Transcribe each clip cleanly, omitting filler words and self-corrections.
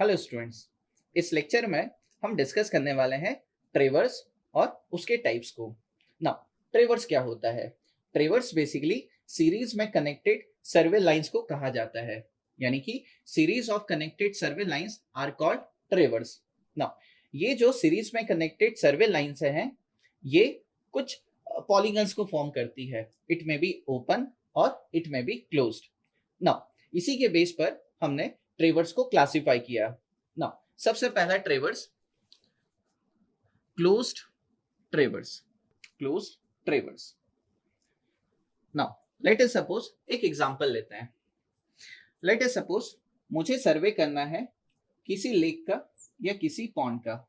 Hello students, इस lecture में हम डिस्कस करने वाले हैं ट्रेवर्स और उसके टाइप्स को। नाउ ट्रेवर्स क्या होता है? ट्रेवर्स बेसिकली सीरीज में कनेक्टेड सर्वे लाइंस को कहा जाता है, यानी कि series of connected survey lines are called traverse. Now ये जो सीरीज में कनेक्टेड सर्वे लाइंस हैं, ये कुछ पॉलीगन्स को फॉर्म करती है। इट मे बी ओपन और it may be closed. Now इसी के बेस पर हमने ट्रेवर्स को क्लासिफाई किया। नाउ सबसे पहला ट्रेवर्स closed ट्रेवर्स। Closed ट्रेवर्स। Now let us suppose एक एग्जांपल लेते हैं। लेट अस सपोज मुझे सर्वे करना है किसी लेक का या किसी पॉन्ड का।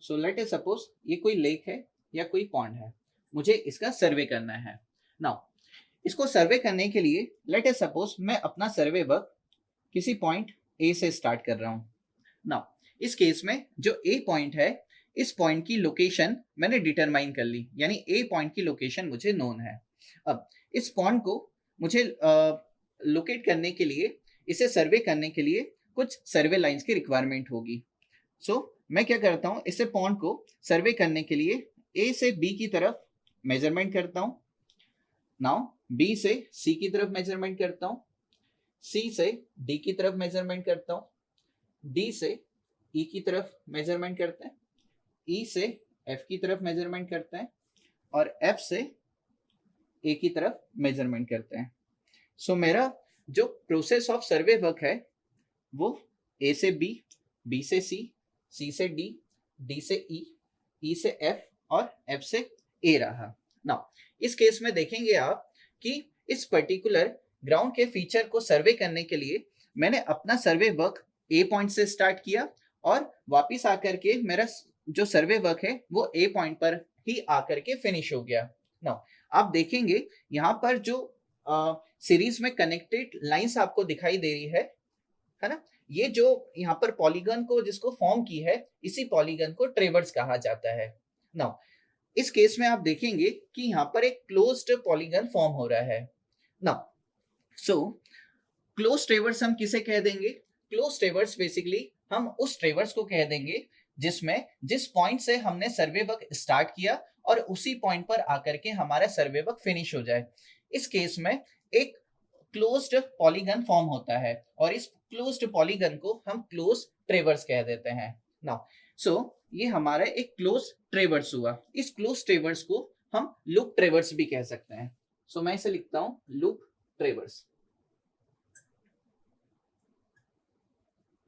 सो लेट अस सपोज ये कोई लेक है या कोई पॉन्ड है, मुझे इसका सर्वे करना है। नाउ इसको सर्वे करने के लिए लेट अस सपोज मैं अपना सर्वे वर्क किसी पॉइंट ए से स्टार्ट कर रहा हूं। नाउ इस केस में जो ए पॉइंट है, इस पॉइंट की लोकेशन मैंने डिटरमाइन कर ली, यानी ए पॉइंट की लोकेशन मुझे नोन है। अब इस पॉइंट को मुझे लोकेट करने के लिए, इसे सर्वे करने के लिए कुछ सर्वे लाइंस की रिक्वायरमेंट होगी। सो मैं क्या करता हूँ, इसे पॉइंट को सर्वे करने के लिए ए से बी की तरफ मेजरमेंट करता हूँ। नाउ बी से सी की तरफ मेजरमेंट करता हूँ, सी से डी की तरफ मेजरमेंट करता हूँ, डी से ई की तरफ मेजरमेंट करते हैं, ई से एफ की तरफ मेजरमेंट करते हैं और एफ से ए की तरफ मेजरमेंट करते हैं। सो मेरा जो प्रोसेस ऑफ सर्वे वर्क है वो ए से बी, बी से सी, सी से डी, डी से ई, ई से एफ और एफ से ए रहा। नाउ इस केस में देखेंगे आप कि इस पर्टिकुलर ग्राउंड के फीचर को सर्वे करने के लिए मैंने अपना सर्वे वर्क ए पॉइंट से स्टार्ट किया और वापिस आकर के मेरा जो सर्वे वर्क है वो ए पॉइंट पर ही आकर के फिनिश हो गया। नाउ आप देखेंगे यहाँ पर जो सीरीज में कनेक्टेड लाइंस आपको दिखाई दे रही है ना, ये जो यहाँ पर पॉलीगन को जिसको फॉर्म की है, इसी पॉलीगन को ट्रेवर्स कहा जाता है। नाउ इस केस में आप देखेंगे कि यहाँ पर एक क्लोज्ड पॉलीगन फॉर्म हो रहा है। नाउ सो क्लोज ट्रेवर्स हम किसे कह देंगे? क्लोज ट्रेवर्स बेसिकली हम उस ट्रेवर्स को कह देंगे जिसमें जिस पॉइंट से हमने सर्वे वर्क स्टार्ट किया और उसी पॉइंट पर आकर के हमारा सर्वे वर्क फिनिश हो जाए। इस केस में एक क्लोज्ड पॉलीगन फॉर्म होता है और इस क्लोज्ड पॉलीगन को हम क्लोज ट्रेवर्स कह देते हैं। नाउ सो ये हमारा एक क्लोज ट्रेवर्स हुआ। इस क्लोज ट्रेवर्स को हम लूप ट्रेवर्स भी कह सकते हैं। सो मैं इसे लिखता हूं लूप ट्रेवर्स।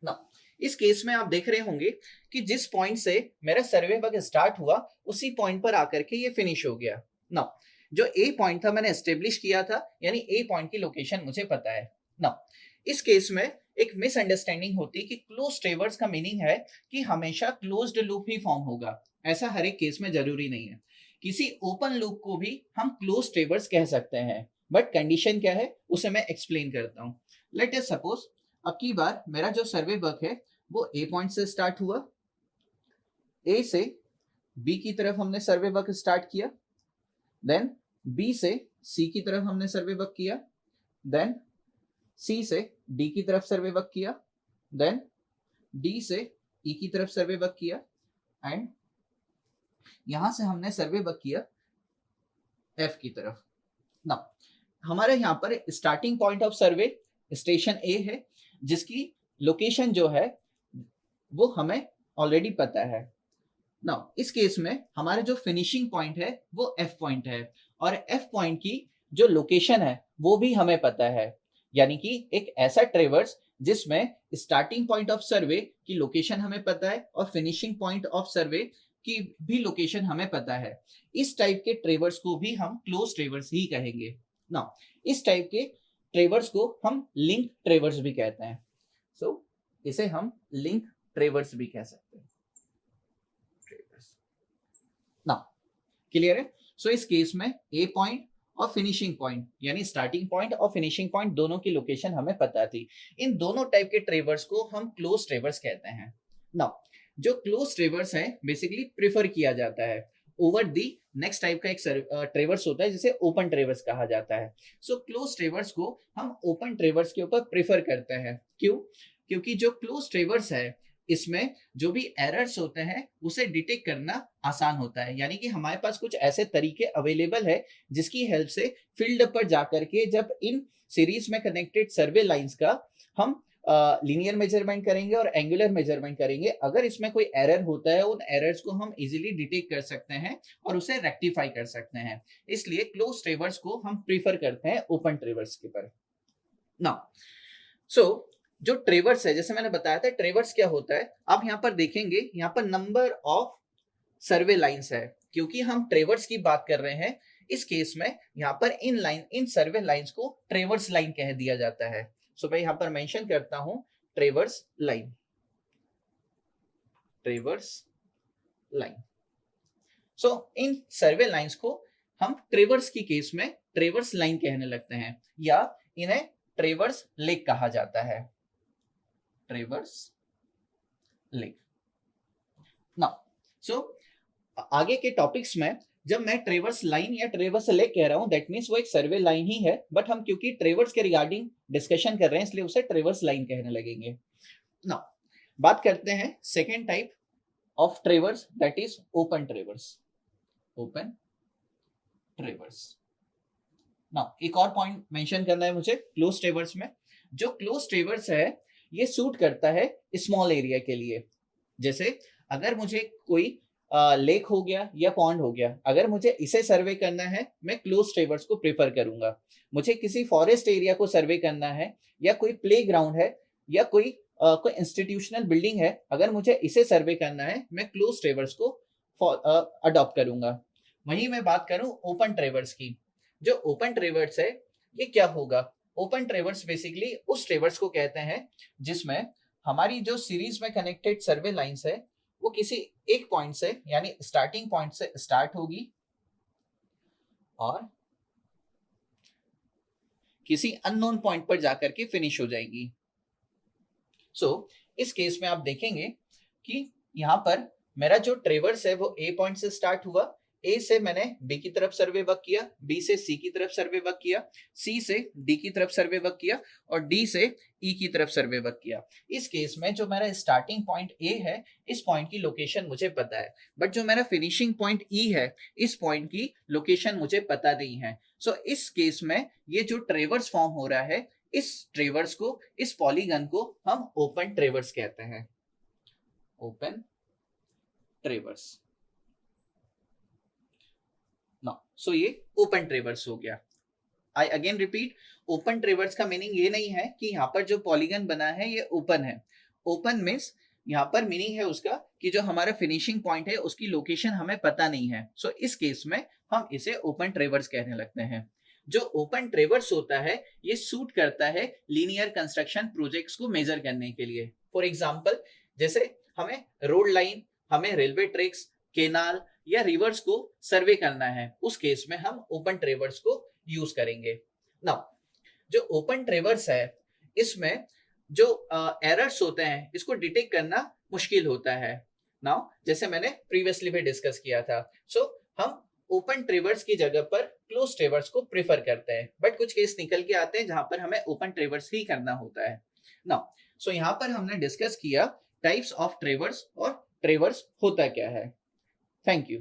नाउ इस केस में आप देख रहे होंगे कि जिस पॉइंट से मेरा सर्वे वर्क स्टार्ट हुआ उसी पॉइंट पर आकर के ये फिनिश हो गया। नाउ जो ए पॉइंट था मैंने एस्टेब्लिश किया था, यानी ए पॉइंट की लोकेशन मुझे पता है। नाउ इस केस में एक मिसअंडरस्टैंडिंग होती है कि क्लोज ट्रेवर्स का मीनिंग है कि हमेशा क्लोज्ड लूप ही फॉर्म होगा। ऐसा हर एक केस में जरूरी नहीं है। किसी ओपन लूप को भी हम क्लोज ट्रेवर्स कह सकते हैं, बट कंडीशन क्या है उसे मैं एक्सप्लेन करता हूँ। लेट अस सपोज अब की बार मेरा जो सर्वे वर्क है वो ए पॉइंट से स्टार्ट हुआ। ए से बी की तरफ हमने सर्वे वर्क स्टार्ट किया, देन बी से सी की तरफ हमने सर्वे वर्क किया, देन सी से डी की तरफ सर्वे वर्क किया, देन डी से ई की तरफ सर्वे वर्क किया एंड यहां से हमने सर्वे वर्क किया एफ की तरफ। नाउ हमारे यहाँ पर starting point of survey station A है, जिसकी लोकेशन जो है वो हमें ऑलरेडी पता है। नाउ इस केस में हमारे जो फिनिशिंग पॉइंट है वो एफ पॉइंट है और एफ पॉइंट की जो लोकेशन है वो भी हमें पता है, यानी कि एक ऐसा ट्रेवर्स जिसमें स्टार्टिंग पॉइंट ऑफ सर्वे की लोकेशन हमें पता है और फिनिशिंग पॉइंट ऑफ सर्वे की भी लोकेशन हमें पता है। इस टाइप के ट्रेवर्स को भी हम क्लोज ट्रेवर्स ही कहेंगे। नाउ इस टाइप के ट्रेवर्स को हम लिंक ट्रेवर्स भी कहते हैं। सो इसे हम लिंक ट्रेवर्स भी कह सकते हैं। नाउ क्लियर है? सो इस केस में ए पॉइंट और फिनिशिंग पॉइंट, यानी स्टार्टिंग पॉइंट और फिनिशिंग पॉइंट दोनों की लोकेशन हमें पता थी। इन दोनों टाइप के ट्रेवर्स को हम क्लोज ट्रेवर्स कहते हैं। नाउ जो क्लोज ट्रेवर्स है बेसिकली प्रेफर किया जाता है ओवर दी नेक्स्ट टाइप का एक ट्रेवर्स होता है जिसे ओपन ट्रेवर्स कहा जाता है। सो क्लोज ट्रेवर्स को हम ओपन ट्रेवर्स के ऊपर प्रेफर करते हैं। क्यों? क्योंकि जो क्लोज ट्रेवर्स है इसमें जो भी एरर्स होते हैं उसे डिटेक्ट करना आसान होता है, यानी कि हमारे पास कुछ ऐसे तरीके अवेलेबल है जिसकी हेल्प से फील्ड पर जाकर के जब इन सीरीज में कनेक्टेड सर्वे लाइंस का हम लीनियर मेजरमेंट करेंगे और एंगुलर मेजरमेंट करेंगे, अगर इसमें कोई एरर होता है उन एरर्स को हम इजीली डिटेक्ट कर सकते हैं और उसे रेक्टिफाई कर सकते हैं। इसलिए क्लोज ट्रेवर्स को हम प्रीफर करते हैं ओपन ट्रेवर्स के पर। नाउ जो ट्रेवर्स है, जैसे मैंने बताया था ट्रेवर्स क्या होता है, आप यहाँ पर देखेंगे यहाँ पर नंबर ऑफ सर्वे लाइंस है। क्योंकि हम ट्रेवर्स की बात कर रहे हैं इस केस में यहाँ पर इन सर्वे लाइंस को ट्रेवर्स लाइन कह दिया जाता है। सो मैं यहाँ पर मेंशन करता हूं ट्रेवर्स लाइन, ट्रेवर्स लाइन। सो इन सर्वे लाइंस को हम ट्रेवर्स की केस में ट्रेवर्स लाइन कहने लगते हैं या इन्हें ट्रेवर्स लेक कहा जाता है, ट्रेवर्स लेक। नाउ आगे के टॉपिक्स में जब मैं ट्रेवर्स लाइन या ट्रेवर्स लेक कह रहा हूं दैट मींस वो एक सर्वे लाइन ही है, बट हम क्योंकि ट्रेवर्स के रिगार्डिंग डिस्कशन कर रहे हैं इसलिए उसे ट्रेवर्स लाइन कहने लगेंगे। नाउ बात करते हैं second type of ट्रेवर्स, that is open ट्रेवर्स, open ट्रेवर्स। Now एक और पॉइंट मेंशन करना है मुझे क्लोज ट्रेवर्स में। जो क्लोज ट्रेवर्स है ये सूट करता है स्मॉल एरिया के लिए। जैसे अगर मुझे कोई लेक हो गया या पॉन्ड हो गया, अगर मुझे इसे सर्वे करना है मैं क्लोज ट्रेवर्स को प्रेफर करूंगा। मुझे किसी फॉरेस्ट एरिया को सर्वे करना है या कोई प्ले ग्राउंड है या कोई इंस्टीट्यूशनल बिल्डिंग है, अगर मुझे इसे सर्वे करना है मैं क्लोज ट्रेवर्स को अडॉप्ट करूंगा। वहीं मैं बात करूं ओपन ट्रेवर्स की। जो ओपन ट्रेवर्स है ये क्या होगा, ओपन ट्रेवर्स बेसिकली उस ट्रेवर्स को कहते हैं जिसमें हमारी जो सीरीज में कनेक्टेड सर्वे लाइंस है वो किसी एक पॉइंट से यानी स्टार्टिंग पॉइंट से स्टार्ट होगी और किसी अननोन पॉइंट पर जाकर के फिनिश हो जाएगी। इस केस में आप देखेंगे कि यहाँ पर मेरा जो ट्रेवर्स है वो ए पॉइंट से स्टार्ट हुआ, ए से मैंने बी की तरफ सर्वे वर्क किया, बी से सी की तरफ सर्वे वर्क किया, सी से डी की तरफ सर्वे वर्क किया और डी से ई की तरफ सर्वे वर्क किया। इस केस में जो मेरा स्टार्टिंग पॉइंट ए है इस पॉइंट की लोकेशन मुझे पता है, बट जो मेरा फिनिशिंग पॉइंट ई है इस पॉइंट की लोकेशन मुझे पता नहीं है। इस केस में ये जो ट्रेवर्स फॉर्म हो रहा है इस ट्रेवर्स को, इस पॉलीगन को हम ओपन ट्रेवर्स कहते हैं, ओपन ट्रेवर्स। ये ओपन ट्रेवर्स हो गया। आई अगेन रिपीट, ओपन ट्रेवर्स का मीनिंग ये नहीं है कि यहाँ पर जो पॉलीगन बना है ये ओपन है। ओपन मीन्स यहाँ पर मीनिंग है उसका कि जो हमारा फिनिशिंग पॉइंट है उसकी लोकेशन हमें पता नहीं है। इस केस में हम इसे ओपन ट्रेवर्स कहने लगते हैं। जो ओपन ट्रेवर्स होता है ये सूट करता है लीनियर कंस्ट्रक्शन प्रोजेक्ट्स को मेजर करने के लिए। फॉर एग्जाम्पल जैसे हमें रोड लाइन, हमें रेलवे ट्रैक्स, केनाल या रिवर्स को सर्वे करना है, उस केस में हम ओपन ट्रेवर्स को यूज करेंगे। नाउ जो ओपन ट्रेवर्स है इसमें जो एरर्स होते हैं इसको डिटेक्ट करना मुश्किल होता है। नाउ जैसे मैंने प्रीवियसली भी डिस्कस किया था, हम ओपन ट्रेवर्स की जगह पर क्लोज ट्रेवर्स को प्रेफर करते हैं, बट कुछ केस निकल के आते हैं जहां पर हमें ओपन ट्रेवर्स ही करना होता है। नाउ यहाँ पर हमने डिस्कस किया टाइप्स ऑफ ट्रेवर्स और ट्रेवर्स होता क्या है। Thank you.